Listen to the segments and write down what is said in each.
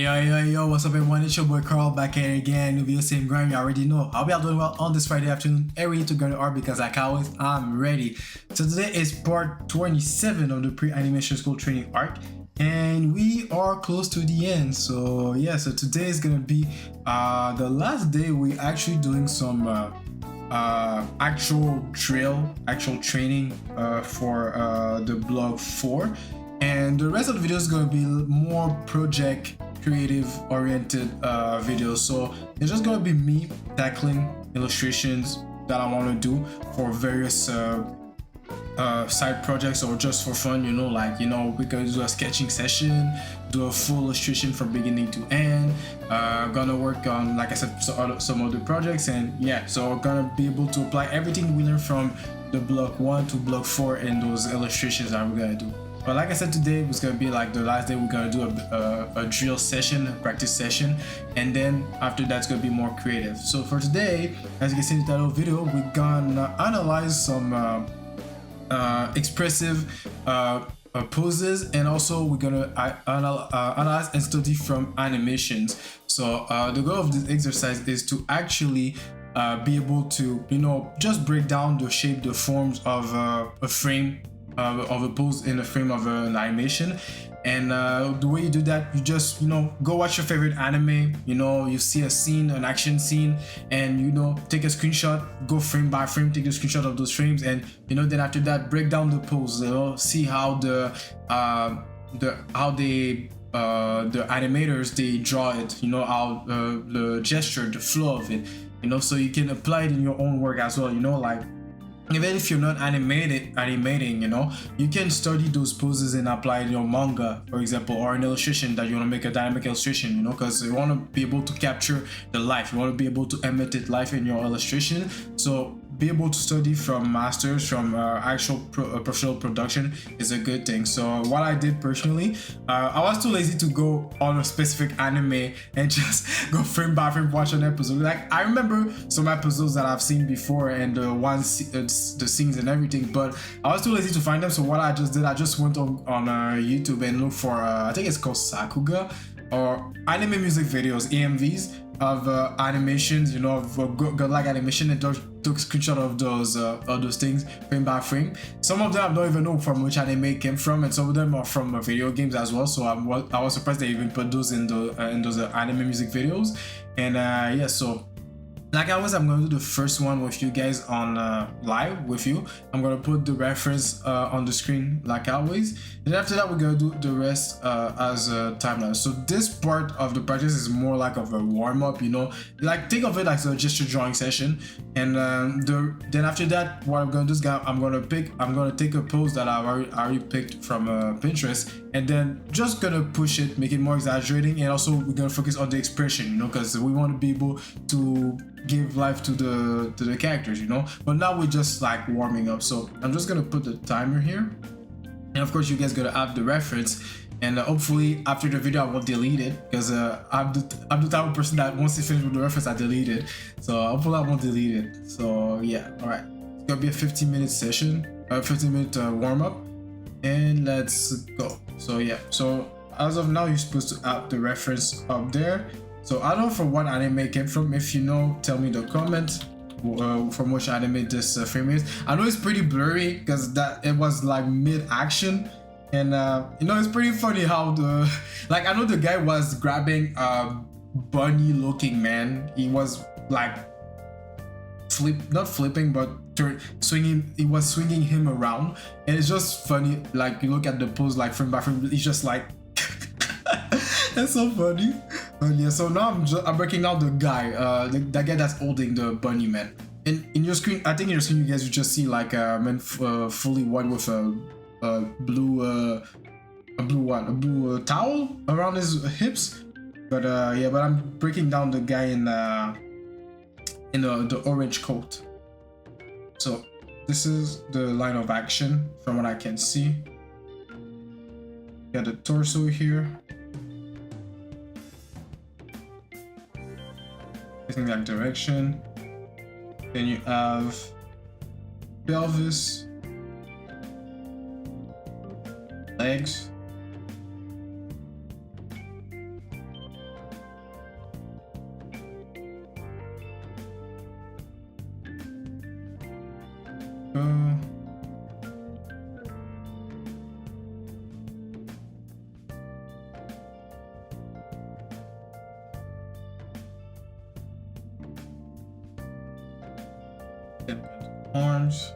Yo, what's up everyone? It's your boy Carl back here again. If you're same grind, you already know. I'll be out doing well on this Friday afternoon. Ready to go to art because like always, I'm ready. So today is part 27 of the pre-animation school training arc. And we are close to the end. So yeah, so today is gonna be the last day we actually doing some actual training for the blog 4. And the rest of the video is going to be more project creative oriented videos. So it's just going to be me tackling illustrations that I want to do for various side projects or just for fun, we're going to do a sketching session, do a full illustration from beginning to end, gonna work on, like I said, some other projects. And yeah, so we're gonna be able to apply everything we learned from the block 1 to block 4 in those illustrations that we're gonna do. But like I said, today was gonna be like the last day. We're gonna do a drill session, a practice session, and then after that's gonna be more creative. So for today, as you can see in the title of the video, we're gonna analyze some expressive poses, and also we're gonna analyze and study from animations. So the goal of this exercise is to actually be able to, just break down the shape, the forms of a frame, of a pose in the frame of an animation. And the way you do that, you just go watch your favorite anime. You see a scene, an action scene, and take a screenshot, go frame by frame, take a screenshot of those frames, and then after that break down the pose, see how the animators they draw it, how the gesture, the flow of it, so you can apply it in your own work as well. Even if you're not animating, you can study those poses and apply it in your manga, for example, or an illustration that you want to make a dynamic illustration, because you want to be able to capture the life, you want to be able to imitate life in your illustration. So be able to study from masters, from actual professional production is a good thing. So what I did personally, I was too lazy to go on a specific anime and just go frame by frame watch an episode. Like, I remember some episodes that I've seen before and the scenes and everything, but I was too lazy to find them. So what I just did, I just went on YouTube and looked for I think it's called Sakuga, or anime music videos, AMVs of animations, of godlike animation, and took screenshot of those things frame by frame. Some of them I don't even know from which anime it came from, and some of them are from video games as well. So I was surprised they even put those in those anime music videos. And yeah, so like always, I'm going to do the first one with you guys on live with you. I'm going to put the reference on the screen like always. And after that, we're going to do the rest as a timeline. So this part of the practice is more like of a warm-up, like think of it like a gesture drawing session. And then after that, what I'm going to do is I'm going to take a pose that I already picked from Pinterest, and then just going to push it, make it more exaggerating. And also we're going to focus on the expression, because we want to be able to give life to the characters, but now we're just like warming up. So I'm just gonna put the timer here, and of course you guys gotta have the reference, and hopefully after the video I won't delete it, because I'm the type of person that once you finish with the reference I delete it. So hopefully I won't delete it. So yeah, all right, it's gonna be a 15-minute session, 15-minute warm-up, and let's go. So yeah, so as of now you're supposed to add the reference up there. So I don't know from what anime it came from. If you know, tell me in the comment from which anime this frame is. I know it's pretty blurry because it was like mid-action, and it's pretty funny how I know the guy was grabbing a bunny-looking man. He was like not flipping, but swinging. He was swinging him around, and it's just funny. Like, you look at the pose, like frame by frame, it's just like. That's so funny. Yeah, so now I'm breaking down the guy, the guy that's holding the bunny man. And in your screen, I think in your screen you guys will just see like a man fully white with a blue towel around his hips. But yeah, but I'm breaking down the guy in the orange coat. So this is the line of action from what I can see. Got the torso here. In that direction. Then you have pelvis, legs, go. Arms.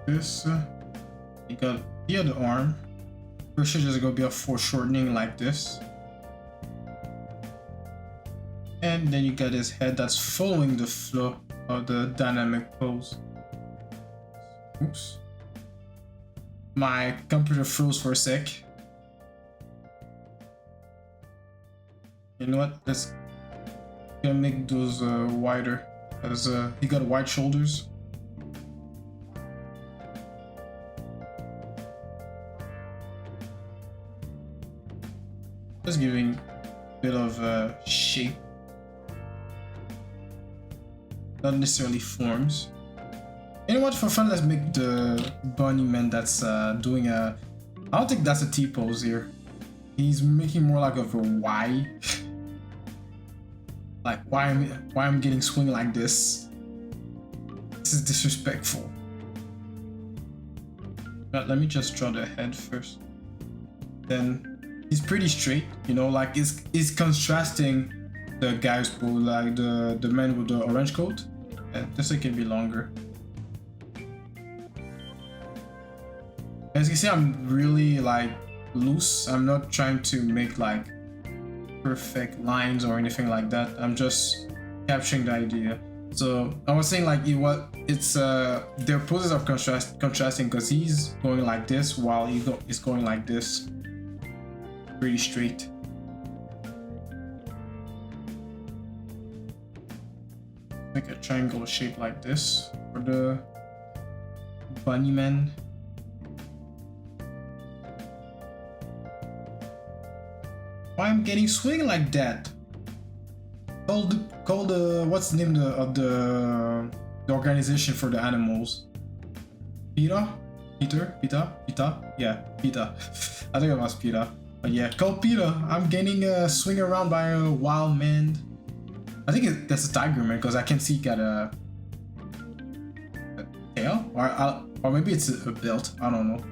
This you got the other arm. We should just go be a foreshortening like this. And then you got his head that's following the flow of the dynamic pose. Oops. My computer froze for a sec. You know what? Let's gonna make those wider, because he got wide shoulders. Just giving a bit of shape, not necessarily forms. You know what? For fun, let's make the bunny man that's doing a. I don't think that's a T pose here. He's making more like of a Y. Like why I'm getting swing like this. This is disrespectful. But let me just draw the head first. Then he's pretty straight, you know, like it's contrasting the guys who like the man with the orange coat. And this one can be longer. As you can see, I'm really like loose. I'm not trying to make like perfect lines or anything like that. I'm just capturing the idea. So I was saying like it's their poses are contrasting because he's going like this while he's going like this, pretty straight. Make a triangle shape like this for the bunny man. Why I'm getting swing like that? Call the what's the name of the organization for the animals? PETA? Yeah, PETA. I think it was PETA. But yeah, call PETA. I'm getting swing around by a wild man. I think that's a tiger man because I can see he got a tail or maybe it's a belt. I don't know.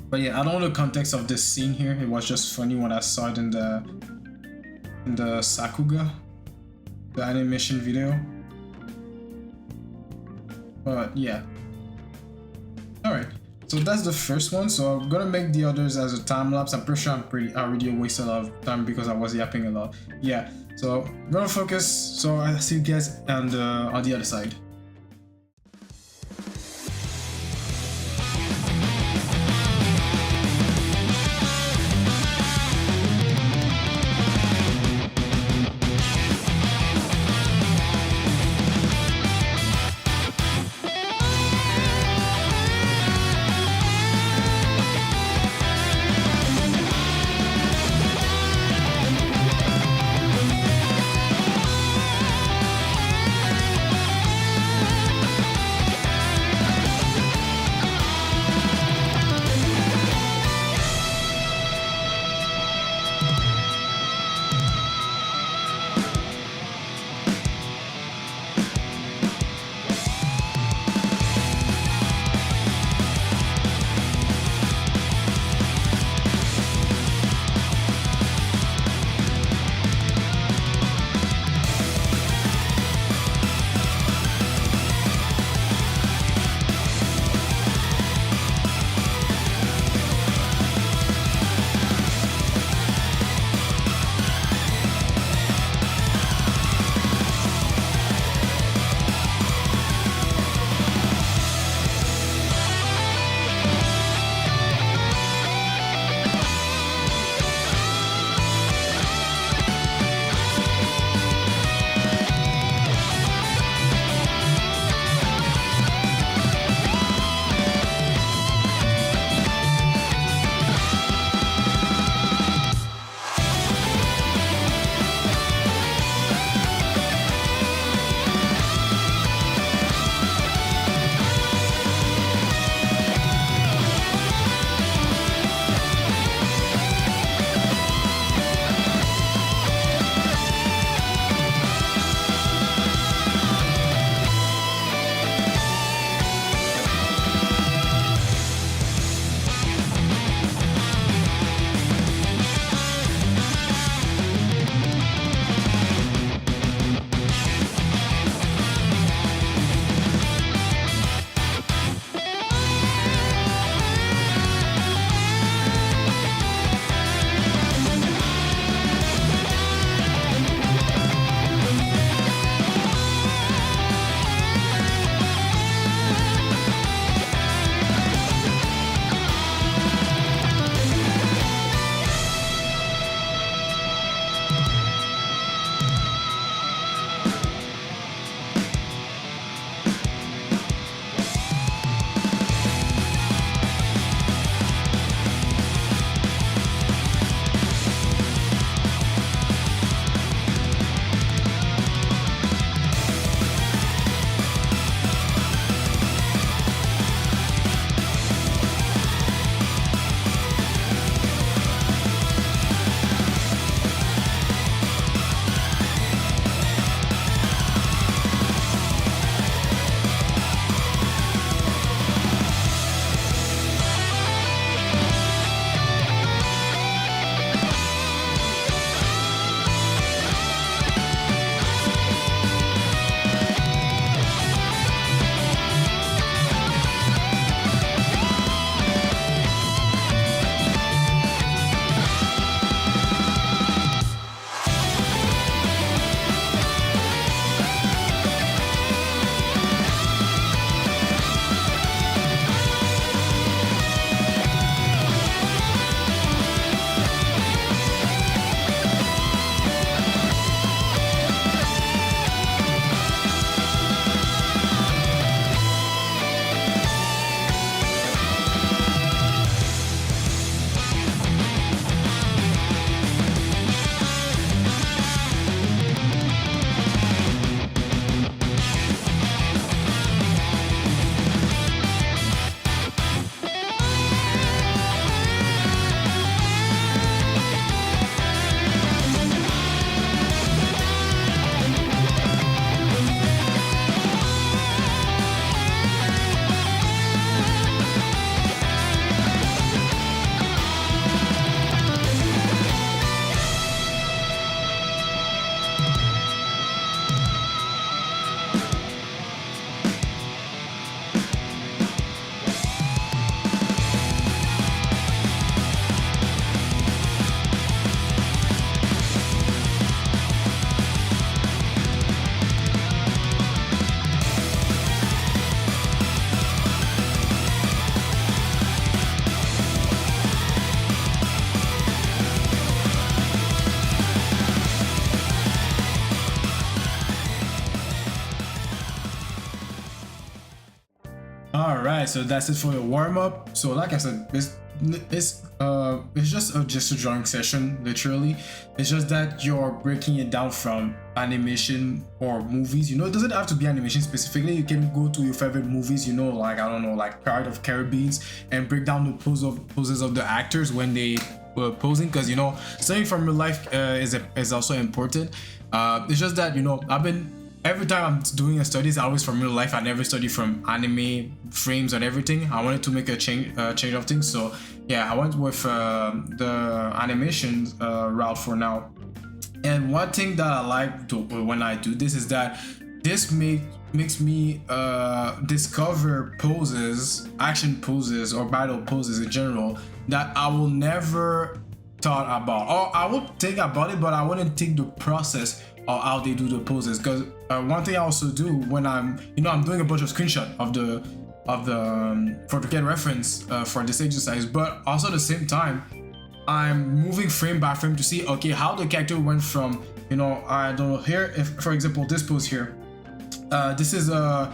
But yeah, I don't know the context of this scene here. It was just funny when I saw it in the Sakuga, the animation video. But yeah. Alright, so that's the first one. So I'm gonna make the others as a time lapse. I'm pretty sure I already wasted a lot of time because I was yapping a lot. Yeah, so I'm gonna focus. So I'll see you guys on the other side. right, so that's it for the warm-up. So like I said, it's just a gesture drawing session, literally. It's just that you're breaking it down from animation or movies. It doesn't have to be animation specifically. You can go to your favorite movies, like, I don't know, like Pirates of Caribbean, and break down the poses of the actors when they were posing, because studying from real life is also important. It's just that every time I'm doing a studies, I always from real life. I never study from anime frames and everything. I wanted to make a change of things. So yeah, I went with the animation route for now. And one thing that I like when I do this is that this makes me discover poses, action poses, or battle poses in general that I will never thought about, or I would think about it, but I wouldn't think the process or how they do the poses. Because one thing I also do when I'm doing a bunch of screenshots of the for to get reference for this exercise, but also at the same time I'm moving frame by frame to see, okay, how the character went from I don't know, here, if for example this pose here, this is I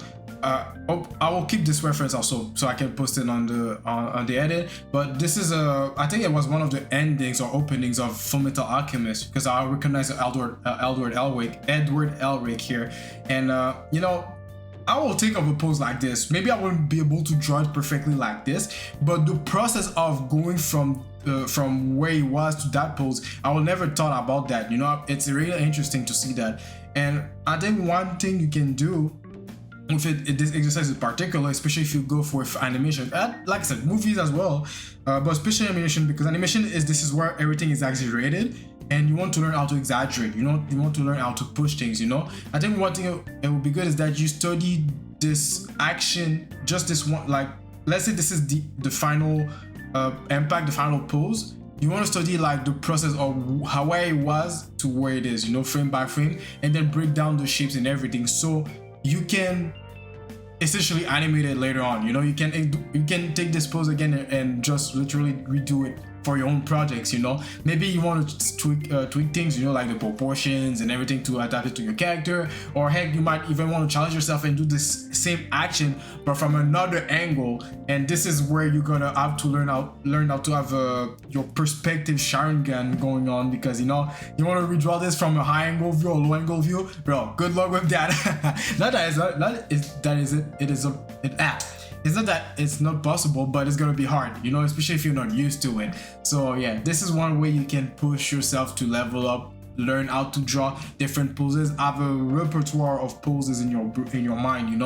will keep this reference also so I can post it on the edit. But this is I think it was one of the endings or openings of Fullmetal Alchemist, because I recognize Edward Elric here, and I will think of a pose like this. Maybe I wouldn't be able to draw it perfectly like this, but the process of going from where he was to that pose, I will never thought about that. It's really interesting to see that. And I think one thing you can do with this exercise in particular, especially if you go for animation, like I said, movies as well, but especially animation, because animation this is where everything is exaggerated, and you want to learn how to exaggerate. You want to learn how to push things. I think one thing it would be good is that you study this action, just this one. Like, let's say this is the final impact, the final pose. You want to study like the process of how where it was to where it is, frame by frame, and then break down the shapes and everything, so you can essentially animate it later on. You can take this pose again and just literally redo it for your own projects. Maybe you want to tweak things, like the proportions and everything to adapt it to your character, or heck, you might even want to challenge yourself and do this same action but from another angle. And this is where you're gonna have to learn how to have your perspective Sharingan going on, because you want to redraw this from a high angle view or low angle view, bro. Good luck with that. It's not that it's not possible, but it's gonna be hard, especially if you're not used to it. So yeah, this is one way you can push yourself to level up, learn how to draw different poses, have a repertoire of poses in your mind. You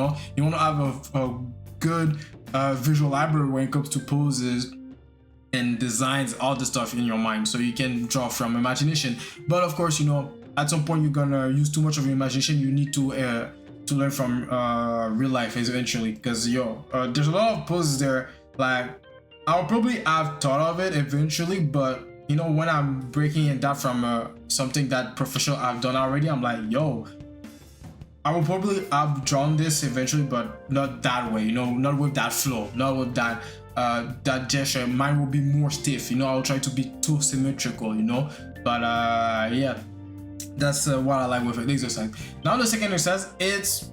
want to have a good visual library when it comes to poses and designs, all the stuff in your mind, so you can draw from imagination. But of course, at some point you're gonna use too much of your imagination. You need to learn from real life eventually, because there's a lot of poses there. Like, I'll probably have thought of it eventually, but when I'm breaking it down from something that professional I've done already, I'm like, I will probably have drawn this eventually, but not that way, not with that flow, not with that gesture. Mine will be more stiff, I'll try to be too symmetrical, but yeah, that's what I like with the exercise. Now the second exercise, it's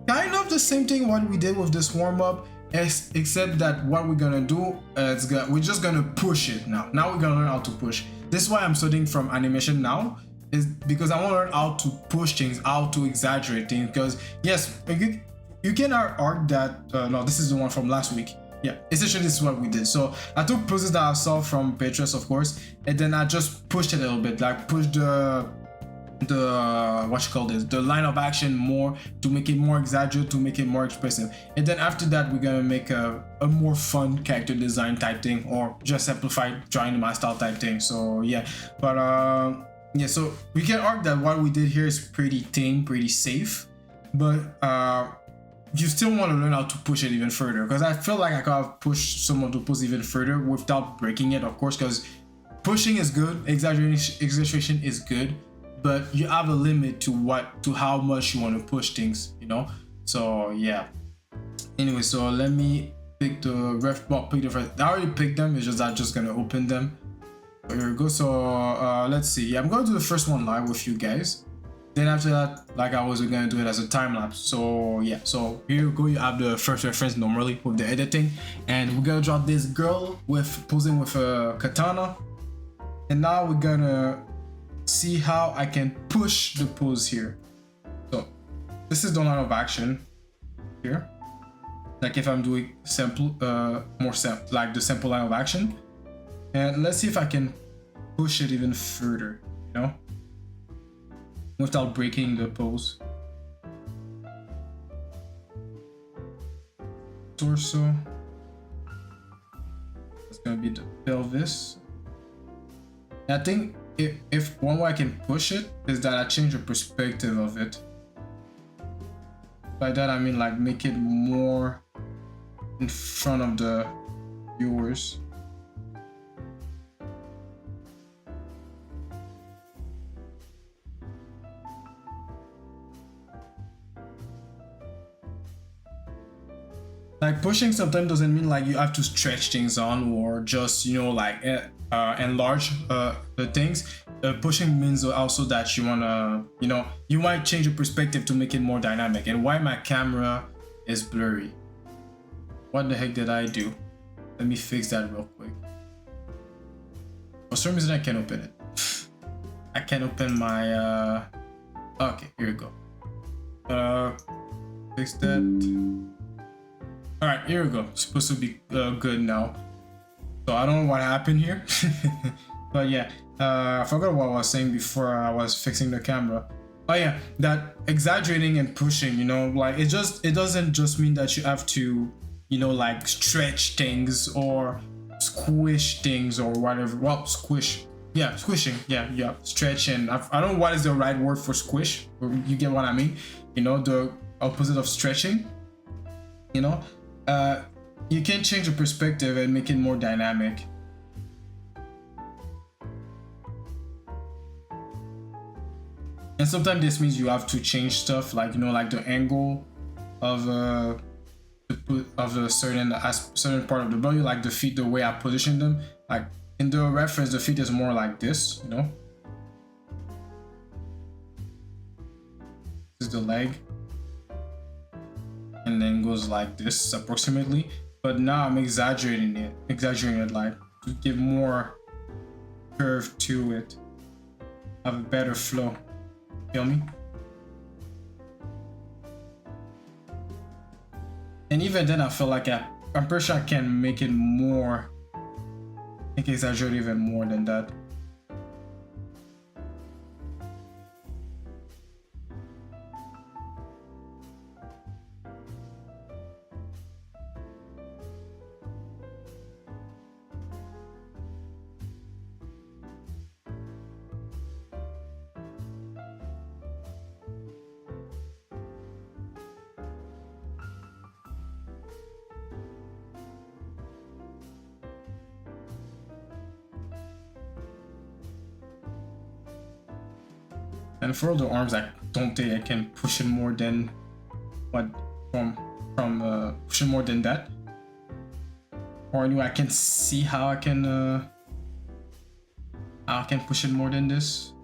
kind of the same thing what we did with this warm-up, except that what we're gonna do is we're just gonna push it now. Now we're gonna learn how to push. This is why I'm studying from animation now, is because I want to learn how to push things, how to exaggerate things. Because yes, you can argue that no, this is the one from last week. Yeah, essentially this is what we did. So I took poses that I saw from Pinterest, of course, and then I just pushed it a little bit, like pushed the line of action more to make it more exaggerated, to make it more expressive. And then after that, we're gonna make a more fun character design type thing, or just simplified drawing my style type thing. So yeah, but yeah, so we can argue that what we did here is pretty tame, pretty safe, but you still want to learn how to push it even further, because I feel like I could have pushed someone to push even further without breaking it, of course, because pushing is good, exaggeration is good, but you have a limit to how much you want to push things, So yeah. Anyway, so let me pick the first. I already picked them. It's just I'm just gonna open them. Here we go. So let's see. I'm gonna do the first one live with you guys. Then after that, like I was gonna do it as a time lapse. So yeah, so here you go. You have the first reference normally with the editing, and we're gonna draw this girl with posing with a katana. And now we're gonna see how I can push the pose here. So this is the line of action here. Like if I'm doing simple, more simple, like the simple line of action. And let's see if I can push it even further, you know, without breaking the pose. Torso. It's gonna be the pelvis. And I think if one way I can push it is that I change the perspective of it. By that I mean like make it more in front of the viewers. Like pushing sometimes doesn't mean like you have to stretch things on or just, you know, like enlarge the things. Pushing means also that you wanna, you know, you might change the perspective to make it more dynamic. And why my camera is blurry? What the heck did I do? Let me fix that real quick. For some reason I can't open it. I can't open my okay, here we go. Fix that. All right, here we go. It's supposed to be good now. So I don't know what happened here, but yeah, I forgot what I was saying before I was fixing the camera. Oh yeah, that exaggerating and pushing, you know, like it doesn't just mean that you have to, you know, like stretch things or squish things or whatever. Well, squish, yeah, squishing, yeah, stretch, and I don't know what is the right word for squish. You get what I mean? You know, the opposite of stretching. You know. You can change the perspective and make it more dynamic. And sometimes this means you have to change stuff, like, you know, like the angle of a certain part of the body, like the feet, the way I position them. Like in the reference, the feet is more like this, you know. This is the leg. And then goes like this approximately, but now I'm exaggerating it like to give more curve to it, have a better flow. Feel me? And even then I feel like I'm pretty sure I can make it more, I can exaggerate even more than that. And for the arms, I don't think I can push it more than what from pushing more than that. Or anyway, I can see how I can push it more than this.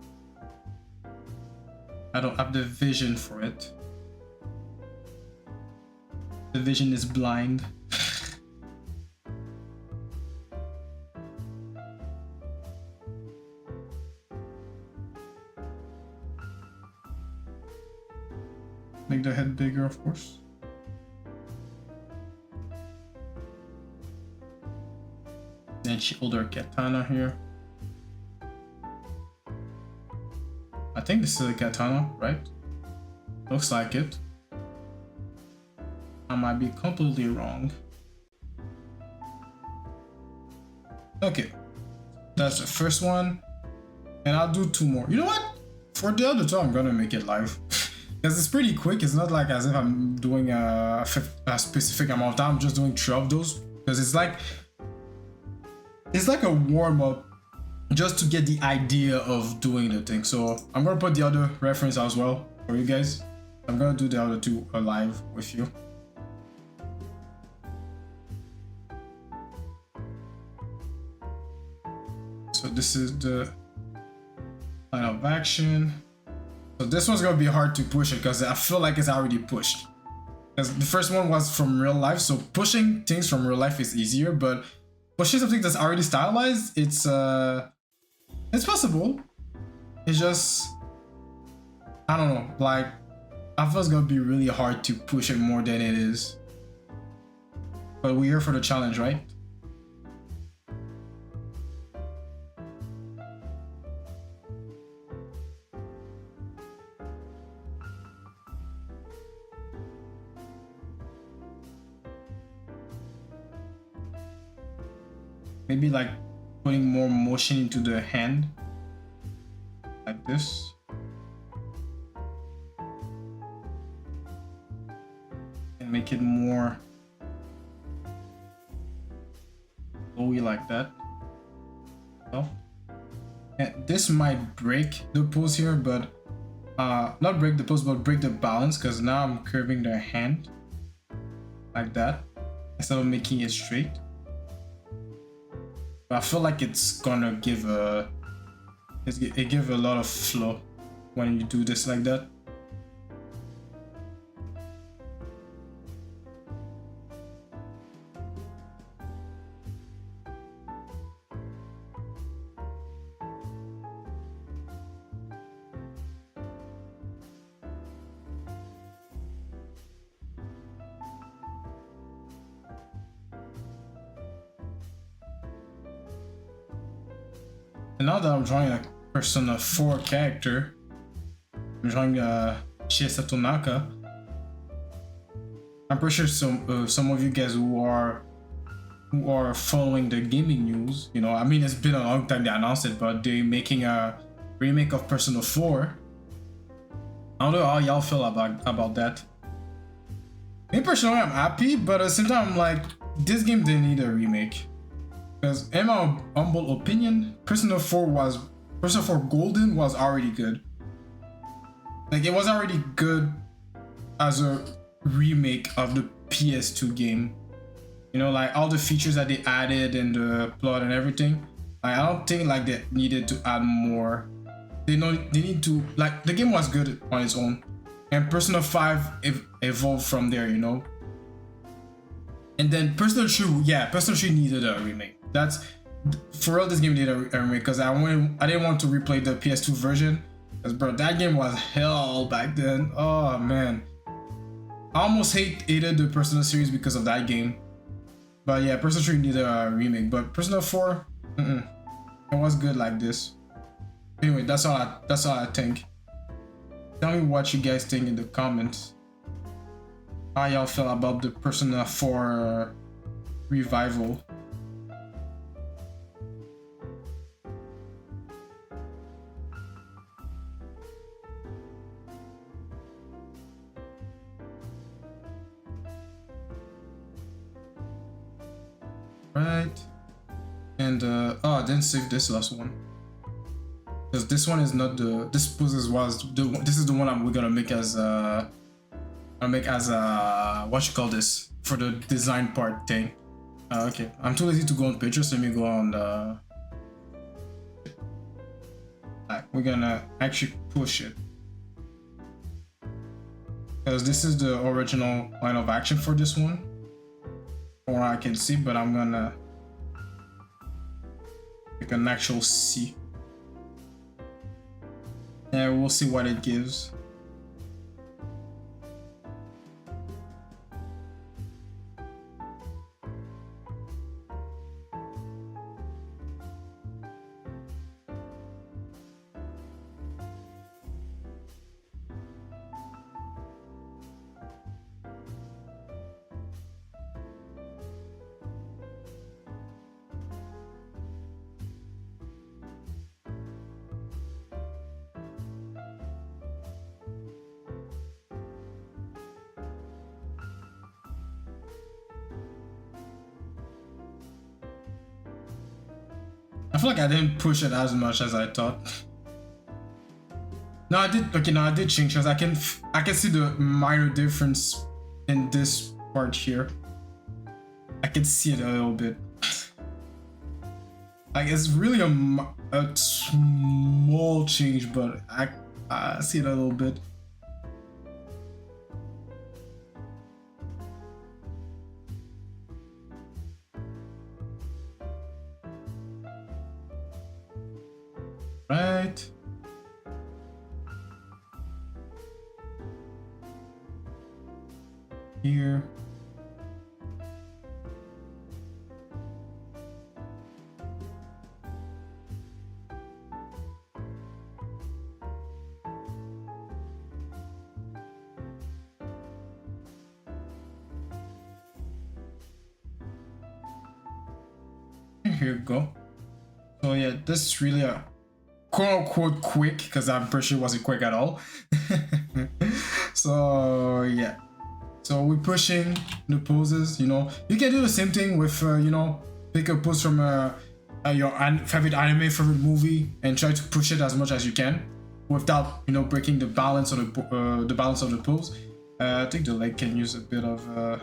I don't have the vision for it. The vision is blind. Make the head bigger, of course. Then she hold her katana here. I think this is a katana, right? Looks like it. I might be completely wrong. Okay, that's the first one. And I'll do 2 more. You know what? For the other 2, I'm gonna make it live. Because it's pretty quick. It's not like as if I'm doing a specific amount of time. I'm just doing 3 of those. Because it's like a warm-up just to get the idea of doing the thing. So I'm gonna put the other reference as well for you guys. I'm gonna do the other 2 live with you. So this is the line of action. So this one's gonna be hard to push it because I feel like it's already pushed. Because the first one was from real life, so pushing things from real life is easier, but pushing something that's already stylized, it's possible. It's just, I don't know, like I feel it's gonna be really hard to push it more than it is. But we're here for the challenge, right? Maybe like putting more motion into the hand, like this. And make it more flowy like that. Oh. And this might break the pose here, but not break the pose, but break the balance, because now I'm curving the hand like that instead of making it straight. But I feel like it's gonna give a lot of flow when you do this like that. And now that I'm drawing a Persona 4 character, I'm drawing Chiesa Tonaka. I'm pretty sure some of you guys who are following the gaming news, you know, I mean, it's been a long time they announced it, but they're making a remake of Persona 4. I don't know how y'all feel about that. Me personally, I'm happy, but at the same time, I'm like, this game didn't need a remake. Because in my humble opinion, Persona 4 Golden was already good. Like, it was already good as a remake of the PS2 game. You know, like all the features that they added and the plot and everything. Like, I don't think like they needed to add more. They need to, like, the game was good on its own. And Persona 5 evolved from there, you know. And then Persona 3, yeah, Persona 3 needed a remake. That's for real. This game needed a remake because I didn't want to replay the PS2 version, because bro, that game was hell back then. Oh man, I almost hated the Persona series because of that game. But yeah, Persona 3 needed a remake, but Persona 4, it was good like this. Anyway, that's all I think. Tell me what you guys think in the comments. How y'all feel about the Persona 4 revival? Right, and oh, I didn't save this last one because this one is not this poses was this is the one we're gonna make as what you call this for the design part thing. Okay, I'm too lazy to go on pictures, so let me go on we're gonna actually push it because this is the original line of action for this one. Or I can see, but I'm gonna make an actual C. And we'll see what it gives. I feel like I didn't push it as much as I thought. No, I did. Okay, no, I did change because I can see the minor difference in this part here. I can see it a little bit. Like, it's really a small change, but I see it a little bit. Right. Here. Here we go. So yeah, this is really a quote-unquote quick, because I'm pretty sure it wasn't quick at all. So yeah, so we're pushing the poses. You know, you can do the same thing with you know, pick a pose from your favorite anime, favorite movie, and try to push it as much as you can without, you know, breaking the balance of the balance of the pose. I think the leg can use a bit of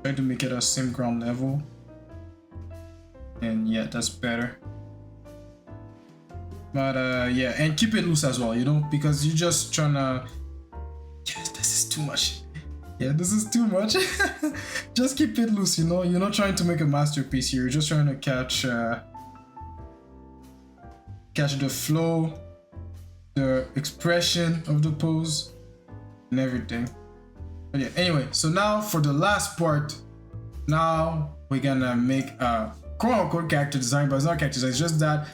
try to make it a same ground level, and yeah, that's better. But yeah, and keep it loose as well, you know, because you're just trying to, yes, this is too much. Yeah, this is too much. Just keep it loose, you know. You're not trying to make a masterpiece here. You're just trying to catch the flow, the expression of the pose, and everything. But yeah, anyway, so now for the last part, now we're gonna make a quote-unquote character design, but it's not character design, it's just that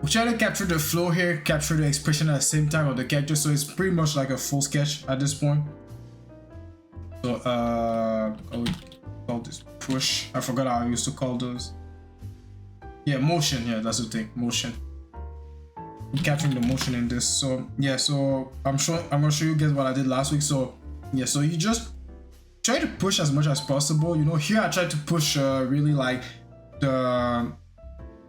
we try to capture the flow here, capture the expression at the same time of the character, so it's pretty much like a full sketch at this point. So I would call this push. I forgot how I used to call those. Yeah, motion, yeah, that's the thing, motion. I'm capturing the motion in this. So yeah, so I'm gonna show you guys what I did last week. So yeah, so you just try to push as much as possible. You know, here I try to push really like the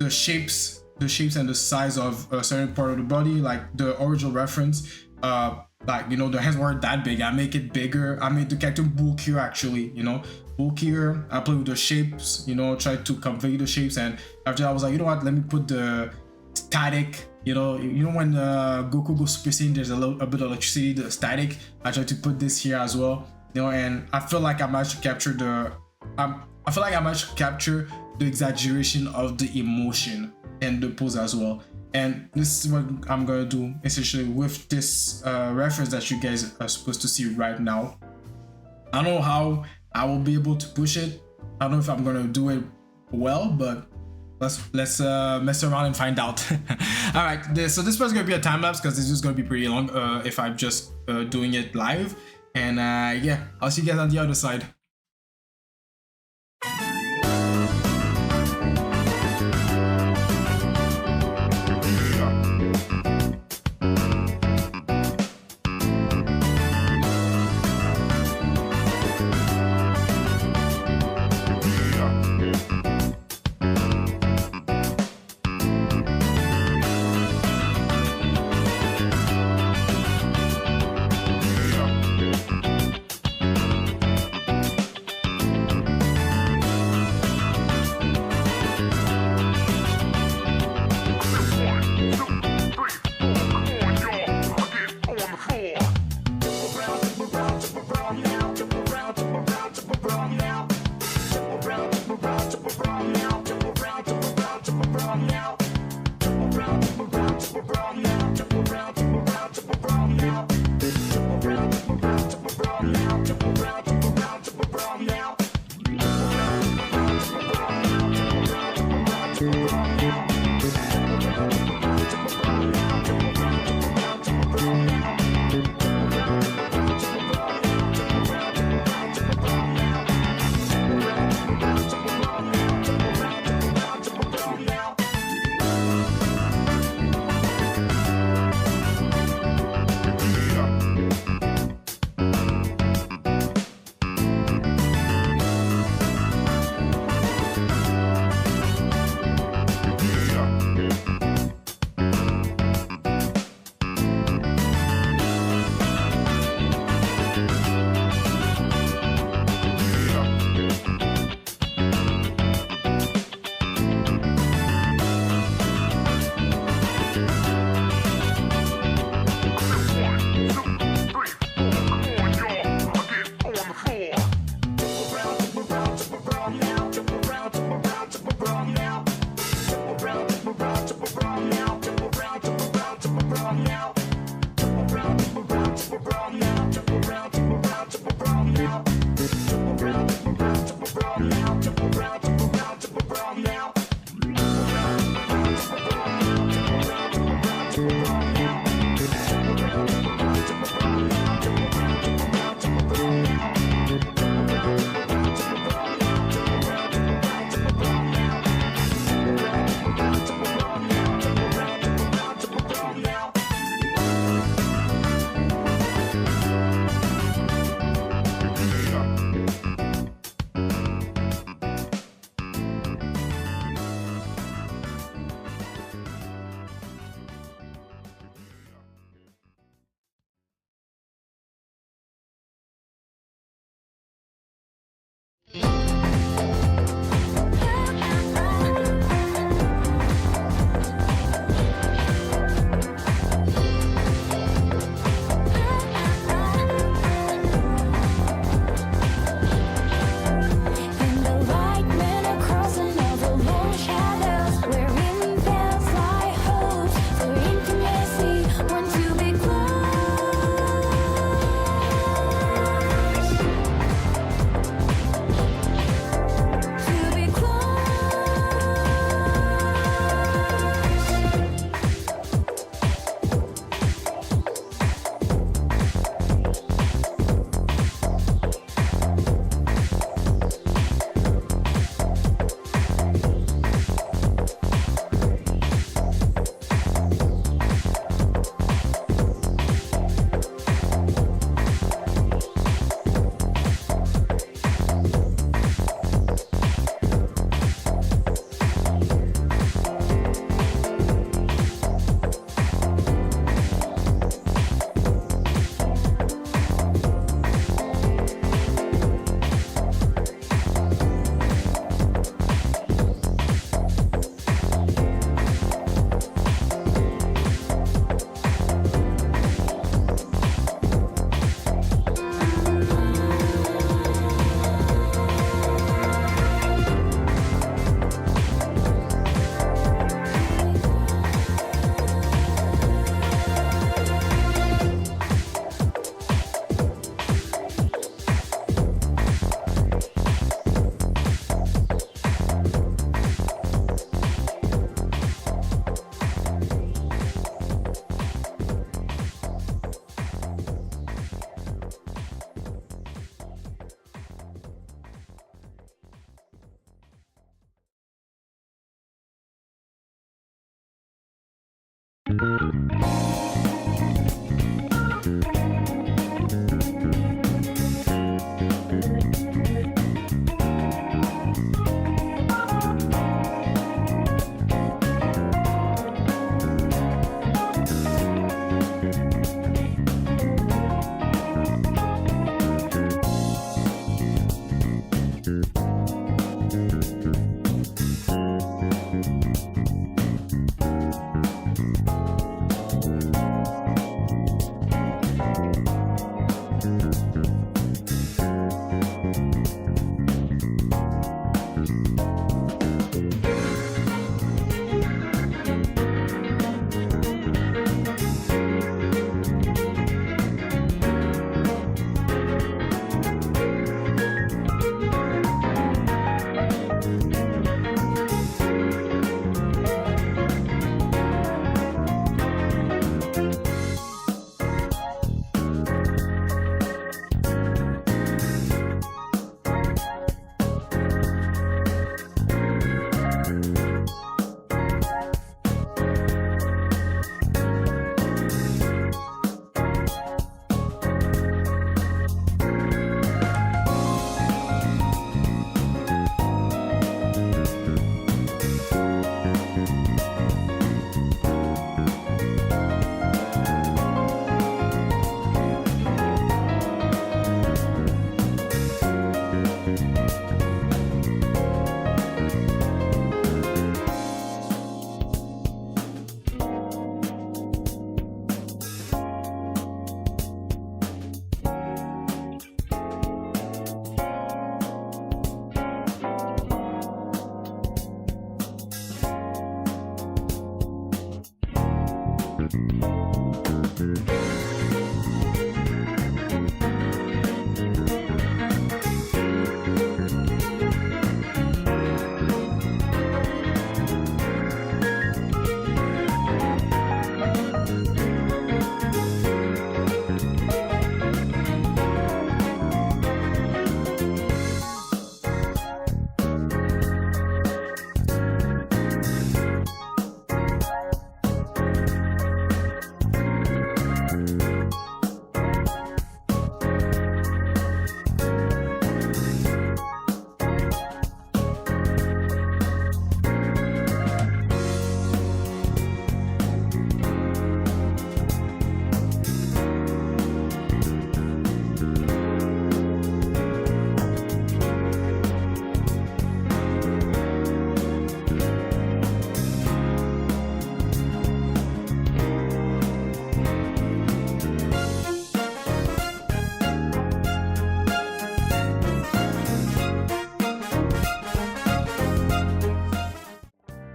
shapes and the size of a certain part of the body, like the original reference. Like, you know, the hands weren't that big. I make it bigger. I made the character bulkier, actually, you know, bulkier. I play with the shapes, you know, try to convey the shapes. And after that, I was like, you know what, let me put the static, you know when Goku goes Super Saiyan, there's a bit of electricity, the static. I try to put this here as well, you know, and I feel like I managed to capture the exaggeration of the emotion and the pose as well. And this is what I'm gonna do essentially with this reference that you guys are supposed to see right now. I don't know how I will be able to push it. I don't know if I'm gonna do it well, but let's mess around and find out. All right, so this was gonna be a time lapse because this is gonna be pretty long if I'm just doing it live. And yeah, I'll see you guys on the other side.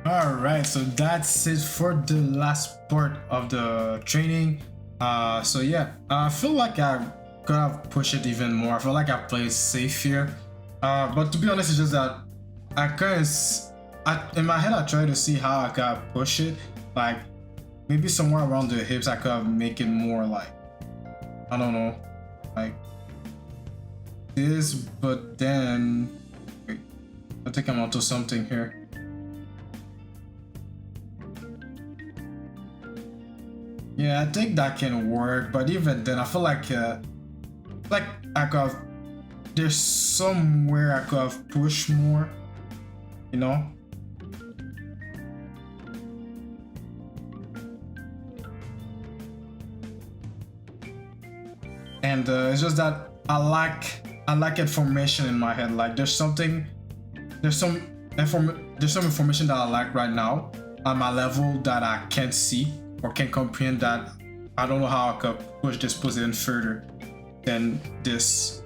Alright, so that's it for the last part of the training. So yeah, I feel like I could have pushed it even more. I feel like I played safe here. But to be honest, it's just that I kind of, in my head, I tried to see how I could push it. Like, maybe somewhere around the hips, I could have make it more like, I don't know, like this, but then, wait, I think I'm onto something here. Yeah, I think that can work, but even then, I feel like I could have, there's somewhere I could have pushed more, you know? And it's just that I lack information in my head. Like there's some information that I lack right now on my level that I can't see or can't comprehend, that I don't know how I could push this position further than this.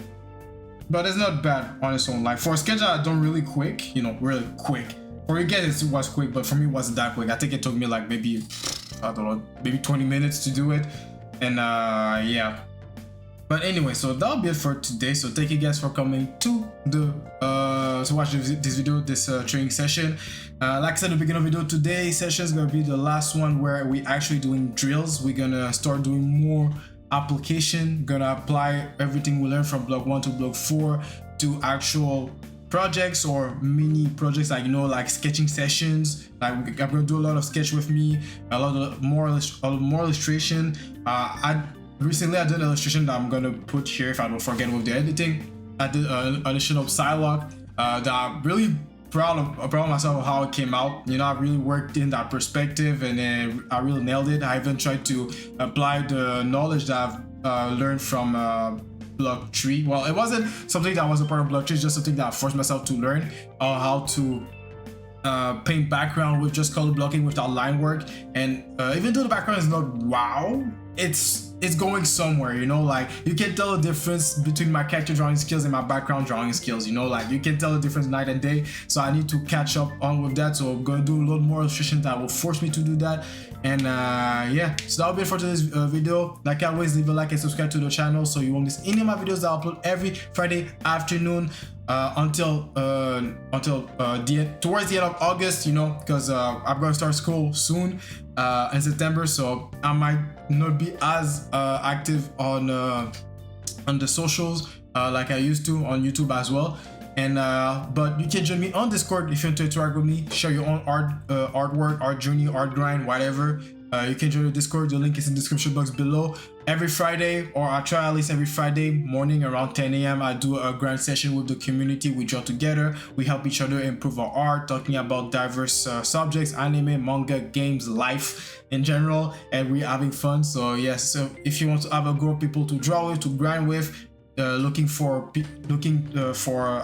But it's not bad on its own. Like for a schedule I done really quick, really quick. For you guys it was quick, but for me it wasn't that quick. I think it took me like maybe, I don't know, maybe 20 minutes to do it. And yeah. But anyway, so that'll be it for today. So thank you guys for coming to the to watch this video, this training session. Like I said at the beginning of the video, today's session is gonna be the last one where we actually doing drills. We're gonna start doing more application, gonna apply everything we learned from block 1 to block 4 to actual projects or mini projects, like, you know, like sketching sessions. Like, I'm gonna do a lot of sketch with me, a lot of more illustration. I recently did an illustration that I'm gonna put here if I don't forget with the editing. I did an illustration of Psylocke that I'm really proud of myself of how it came out. You know, I really worked in that perspective, and then I really nailed it. I even tried to apply the knowledge that I've learned from block tree. Well, it wasn't something that was a part of block tree, it's just something that I forced myself to learn how to paint background with just color blocking without line work. And even though the background is not wow, it's going somewhere, you know. Like, you can tell the difference between my character drawing skills and my background drawing skills, you know. Like, you can tell the difference night and day. So I need to catch up on with that, so I'm gonna do a lot more illustration that will force me to do that. And yeah, so that'll be it for today's video. Like always, leave a like and subscribe to the channel so you won't miss any of my videos that I upload every Friday afternoon until towards the end of August, you know, because I'm gonna start school soon in September, so I might not be as active on the socials like I used to on YouTube as well. And but you can join me on Discord if you want to interact with me, share your own artwork, art journey, art grind, whatever. You can join the Discord. The link is in the description box below. Every Friday, or I try at least every Friday morning around 10 a.m. I do a grind session with the community. We draw together, we help each other improve our art, talking about diverse subjects, anime, manga, games, life in general, and we're having fun. So yes, so if you want to have a group of people to draw with, to grind with, looking for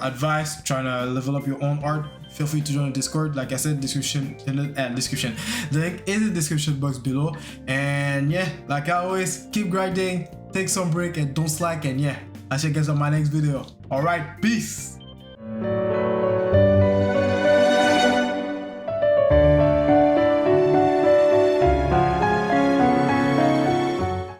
advice, trying to level up your own art, feel free to join the Discord. Like I said, description, the link is in the description box below. And yeah, like I always, keep grinding, take some break, and don't slack. And yeah, I'll see you guys on my next video. All right, peace.